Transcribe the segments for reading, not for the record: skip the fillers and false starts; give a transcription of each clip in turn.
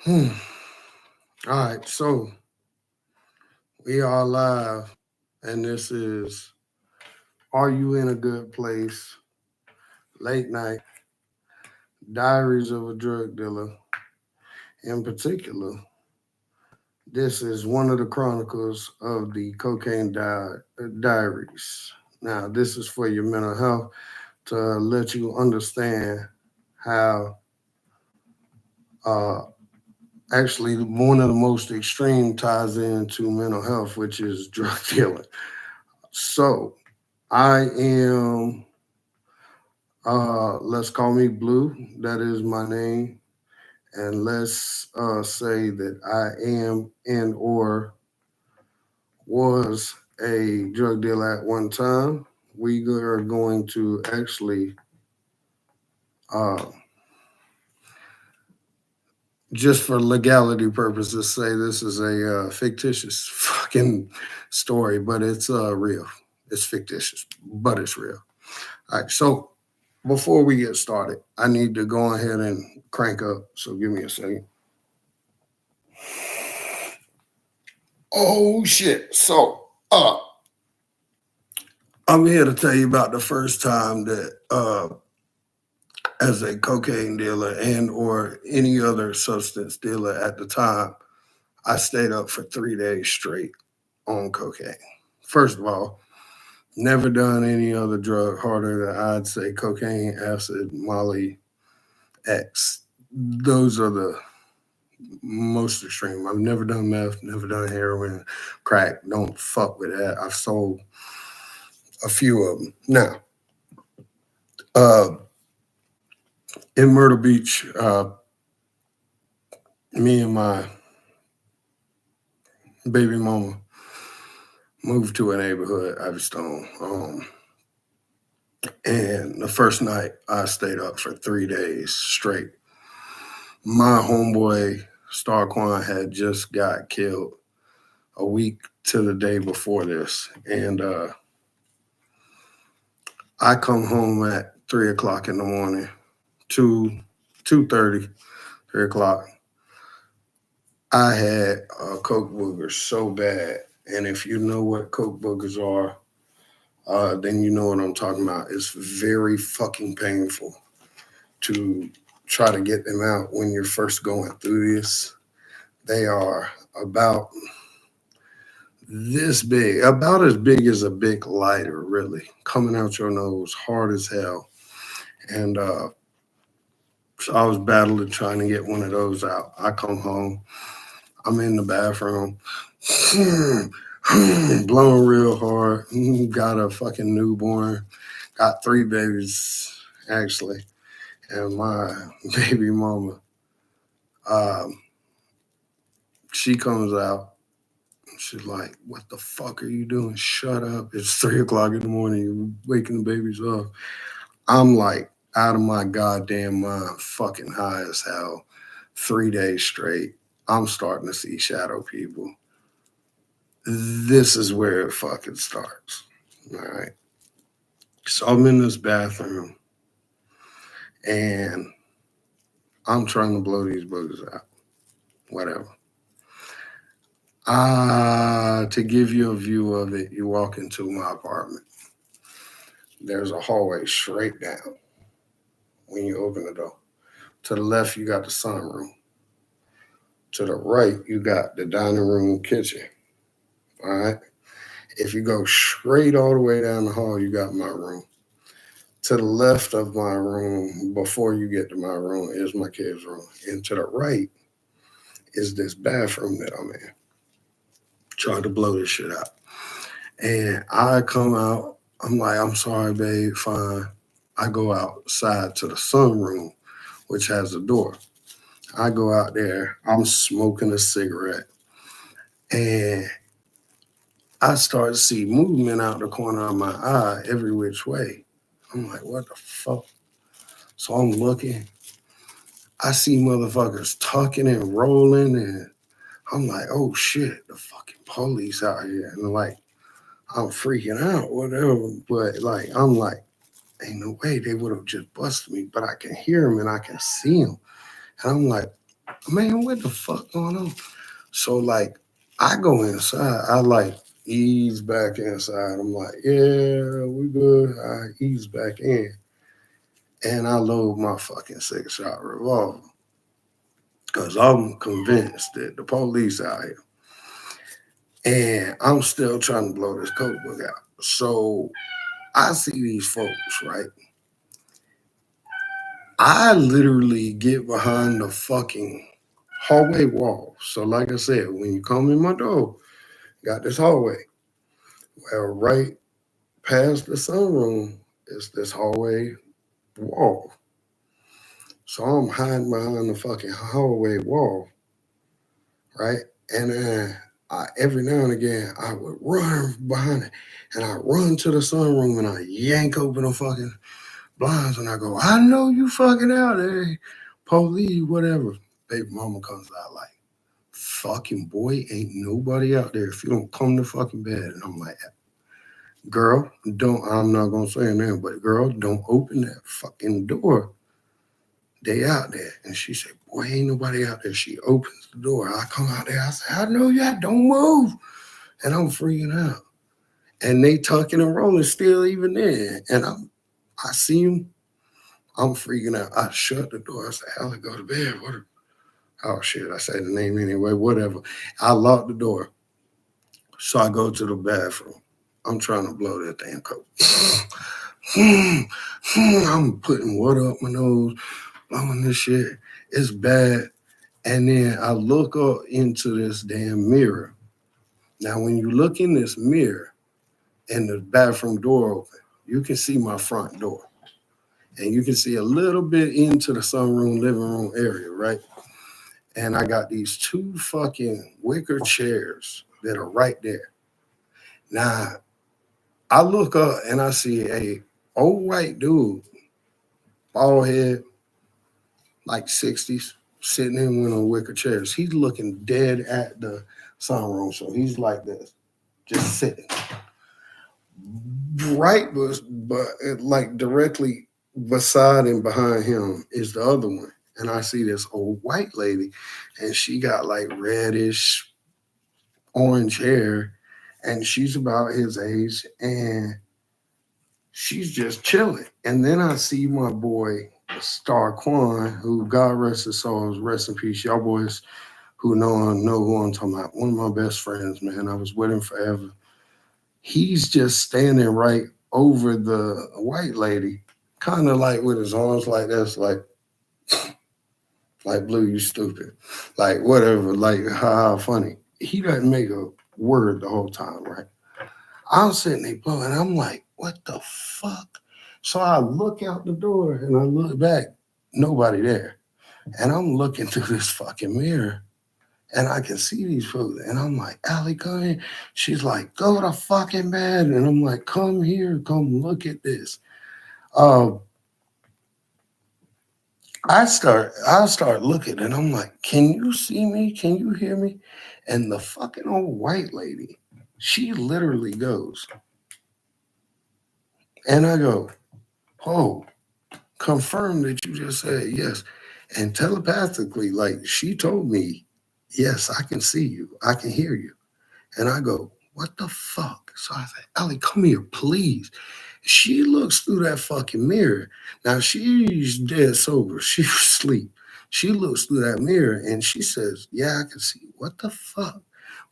Hmm. All right, so we are live, and this is Are You in a Good Place? Late Night Diaries of a Drug Dealer. In particular, this is one of the chronicles of the diaries. Now, this is for your mental health to let you understand how uh, actually one of the most extreme ties into mental health, which is drug dealing. So, I am, let's call me Blue. That is my name. And let's say that I am and or was a drug dealer at one time. We are going to actually, uh, just for legality purposes, say this is a fictitious fucking story, but it's real. It's fictitious, but it's real. All right, so before we get started, I need to go ahead and crank up. So give me a second. Oh shit. So I'm here to tell you about the first time that as a cocaine dealer and or any other substance dealer at the time, I stayed up for 3 days straight on cocaine. First of all, never done any other drug harder than I'd say cocaine, acid, Molly, X. Those are the most extreme. I've never done meth, never done heroin, crack. Don't fuck with that. I've sold a few of them. Now, uh, in Myrtle Beach, me and my baby mama moved to a neighborhood, Ivystone. And the first night, I stayed up for 3 days straight. My homeboy, Starquan, had just got killed a week to the day before this. And I come home at 3 o'clock in the morning, 2:30, 3 o'clock. I had a coke booger so bad, and if you know what coke boogers are, then you know what I'm talking about. It's very fucking painful to try to get them out when you're first going through this. They are about this big, about as big as a big lighter, really, coming out your nose, hard as hell. And so I was battling trying to get one of those out. I come home, I'm in the bathroom, blowing real hard. Got a fucking newborn, got three babies actually, and my baby mama, um, she comes out. She's like, "What the fuck are you doing? Shut up! It's 3 o'clock in the morning. You're waking the babies up." I'm like out of my goddamn mind, fucking high as hell. 3 days straight. I'm starting to see shadow people. This is where it fucking starts. All right. So I'm in this bathroom and I'm trying to blow these boogers out. Whatever. To give you a view of it, you walk into my apartment. There's a hallway straight down when you open the door. To the left, you got the sunroom. To the right, you got the dining room kitchen. All right. If you go straight all the way down the hall, you got my room. To the left of my room, before you get to my room, is my kid's room. And to the right is this bathroom that I'm in, trying to blow this shit out. And I come out, I'm like, I'm sorry, babe, fine. I go outside to the sunroom, which has a door. I go out there, I'm smoking a cigarette, and I start to see movement out the corner of my eye every which way. I'm like, what the fuck? So I'm looking. I see motherfuckers tucking and rolling, and I'm like, oh shit, the fucking police out here. And like, I'm freaking out, whatever. But like, I'm like, ain't no way they would have just busted me, but I can hear them and I can see them. And I'm like, Man, what the fuck going on? So like I go inside, I like ease back inside. I'm like, yeah, we good. I ease back in. And I load my fucking 6-shot revolver. Cause I'm convinced that the police out here. And I'm still trying to blow this code book out. So I see these folks, right? I literally get behind the fucking hallway wall. So, like I said, when you come in my door, got this hallway. Well, right past the sunroom is this hallway wall. So I'm hiding behind the fucking hallway wall, right? And then every now and again, I would run behind it and I run to the sunroom and I yank open the fucking blinds and I go, I know you fucking out there, police, whatever. Baby mama comes out like, fucking boy, ain't nobody out there if you don't come to fucking bed. And I'm like, girl, don't, I'm not gonna say her name, but girl, don't open that fucking door. They out there. And she said, boy, ain't nobody out there. She opens the door. I come out there. I say, I know you, don't move. And I'm freaking out. And they tucking and rolling still even there. And I see him. I'm freaking out. I shut the door. I said, Allie, go to bed. What? Oh shit! I say the name anyway. Whatever. I lock the door. So I go to the bathroom. I'm trying to blow that damn coat. I'm putting water up my nose, blowing this shit. It's bad. And then I look up into this damn mirror. Now, when you look in this mirror and the bathroom door open, you can see my front door. And you can see a little bit into the sunroom, living room area, right? And I got these two fucking wicker chairs that are right there. Now, I look up and I see a old white dude, bald head, like 60s, sitting in one of the wicker chairs. He's looking dead at the sunroom, so he's like this, just sitting. Right, but like directly beside and behind him is the other one. And I see this old white lady, and she got like reddish orange hair, and she's about his age, and she's just chilling. And then I see my boy Star Quan, who God rest his soul, rest in peace. Y'all boys who know who I'm talking about. One of my best friends, man. I was with him forever. He's just standing right over the white lady, kind of like with his arms like this, like Blue, you stupid, like whatever, like how funny. He doesn't make a word the whole time, right? I'm sitting there blowing. I'm like, what the fuck? So I look out the door and I look back, nobody there, and I'm looking through this fucking mirror. And I can see these folks, and I'm like, Allie, come here. She's like, go to fucking bed. And I'm like, come here, come look at this. Uh, I start looking, and I'm like, can you see me? Can you hear me? And the fucking old white lady, she literally goes, and I go, oh, confirm that you just said yes. And telepathically, like she told me, yes, I can see you, I can hear you. And I go, what the fuck? So I said, Ellie, come here, please. She looks through that fucking mirror. Now she's dead sober. She was asleep. She looks through that mirror and she says, yeah, I can see. What the fuck?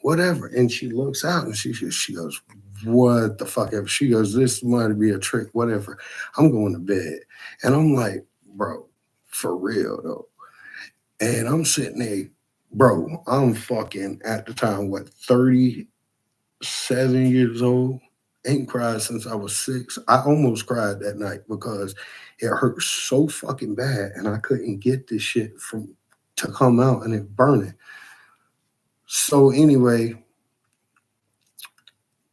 Whatever. And she looks out and she goes, what the fuck ever? She goes, this might be a trick, whatever. I'm going to bed. And I'm like, bro, for real though. And I'm sitting there, bro, I'm fucking at the time, what, 37 years old. Ain't cried since I was 6. I almost cried that night because it hurt so fucking bad and I couldn't get this shit from to come out and it burning. So anyway,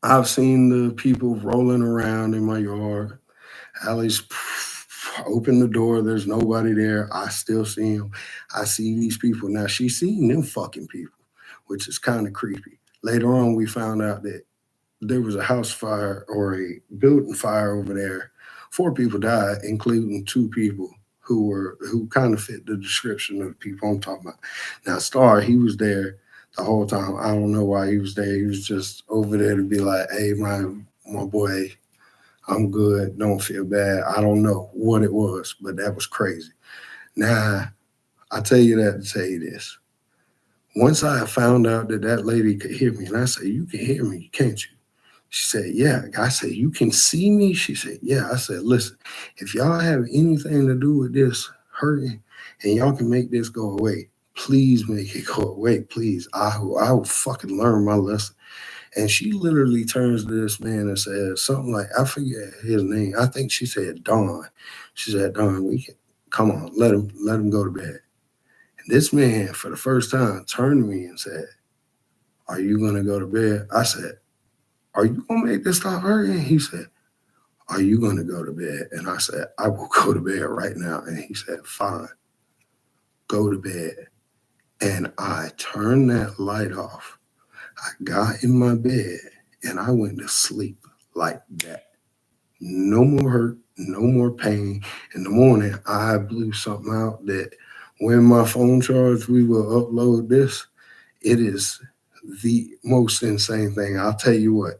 I've seen the people rolling around in my yard. Allie's open the door. There's nobody there. I still see him. I see these people. Now she's seen them fucking people, which is kind of creepy. Later on, we found out that there was a house fire or a building fire over there. 4 people died, including 2 people who kind of fit the description of the people I'm talking about. Now, Star, he was there the whole time. I don't know why he was there. He was just over there to be like, hey, my boy, I'm good. Don't feel bad. I don't know what it was, but that was crazy. Now, I tell you that to tell you this. Once I found out that that lady could hear me, and I said, you can hear me, can't you? She said, yeah. I said, you can see me? She said, yeah. I said, listen, if y'all have anything to do with this hurting and y'all can make this go away, please make it go away. Please. I will fucking learn my lesson. And she literally turns to this man and says something like, I forget his name. I think she said Don. She said, Don, we can come on, let him go to bed. And this man, for the first time, turned to me and said, are you gonna go to bed? I said, are you gonna make this stop hurting? He said, are you gonna go to bed? And I said, I will go to bed right now. And he said, fine, go to bed. And I turned that light off. I got in my bed and I went to sleep like that. No more hurt, no more pain. In the morning, I blew something out that when my phone charged, we will upload this. It is the most insane thing. I'll tell you what,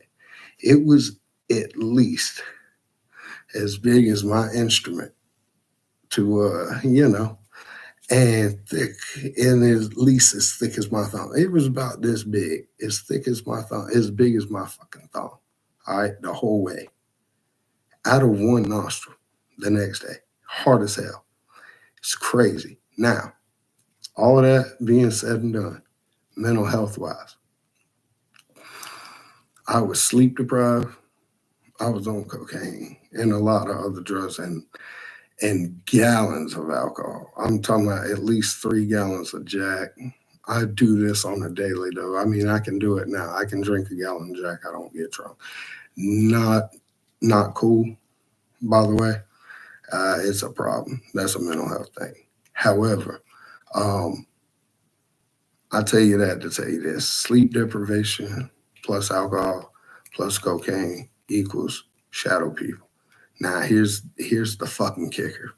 it was at least as big as my instrument to, and thick, and at least as thick as my thumb. It was about this big, as thick as my thumb, as big as my fucking thumb. All right, the whole way. Out of one nostril the next day. Hard as hell. It's crazy. Now, all of that being said and done, mental health wise, I was sleep deprived. I was on cocaine and a lot of other drugs and gallons of alcohol. I'm talking about at least 3 gallons of Jack. I do this on a daily though. I mean, I can do it now. I can drink a gallon of Jack. I don't get drunk. Not cool, by the way. It's a problem. That's a mental health thing. However, um, I tell you that to tell you this: sleep deprivation plus alcohol plus cocaine equals shadow people. Now here's the fucking kicker.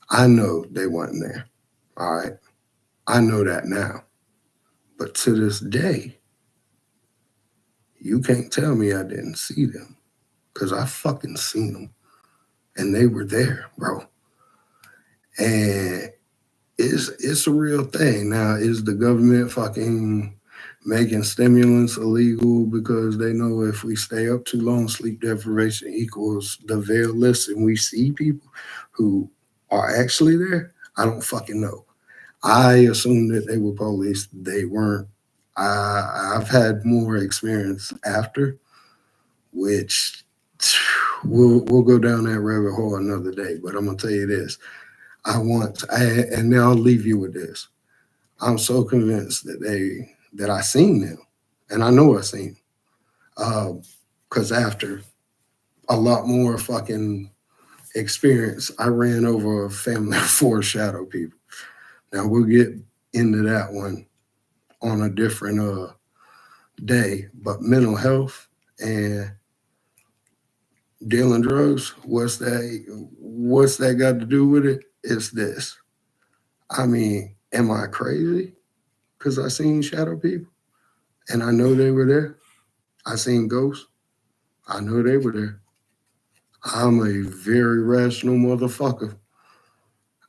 I know they weren't there. All right. I know that now. But to this day, you can't tell me I didn't see them. Cause I fucking seen them. And they were there, bro. And it's a real thing. Now, is the government fucking making stimulants illegal because they know if we stay up too long, sleep deprivation equals the veil list, and we see people who are actually there? I don't fucking know. I assumed that they were police. They weren't. I've had more experience after, which we'll go down that rabbit hole another day. But I'm gonna tell you this: and now I'll leave you with this. I'm so convinced that I seen them, and I know I seen them, because after a lot more fucking experience, I ran over a family of 4 shadow people. Now we'll get into that one on a different day, but mental health and dealing drugs, what's that got to do with it? It's this. I mean, am I crazy? Because I seen shadow people and I know they were there. I seen ghosts. I know they were there. I'm a very rational motherfucker.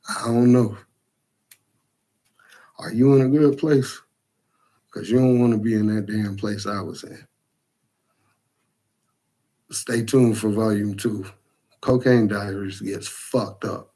I don't know. Are you in a good place? Because you don't want to be in that damn place I was in. Stay tuned for volume 2. Cocaine Diaries gets fucked up.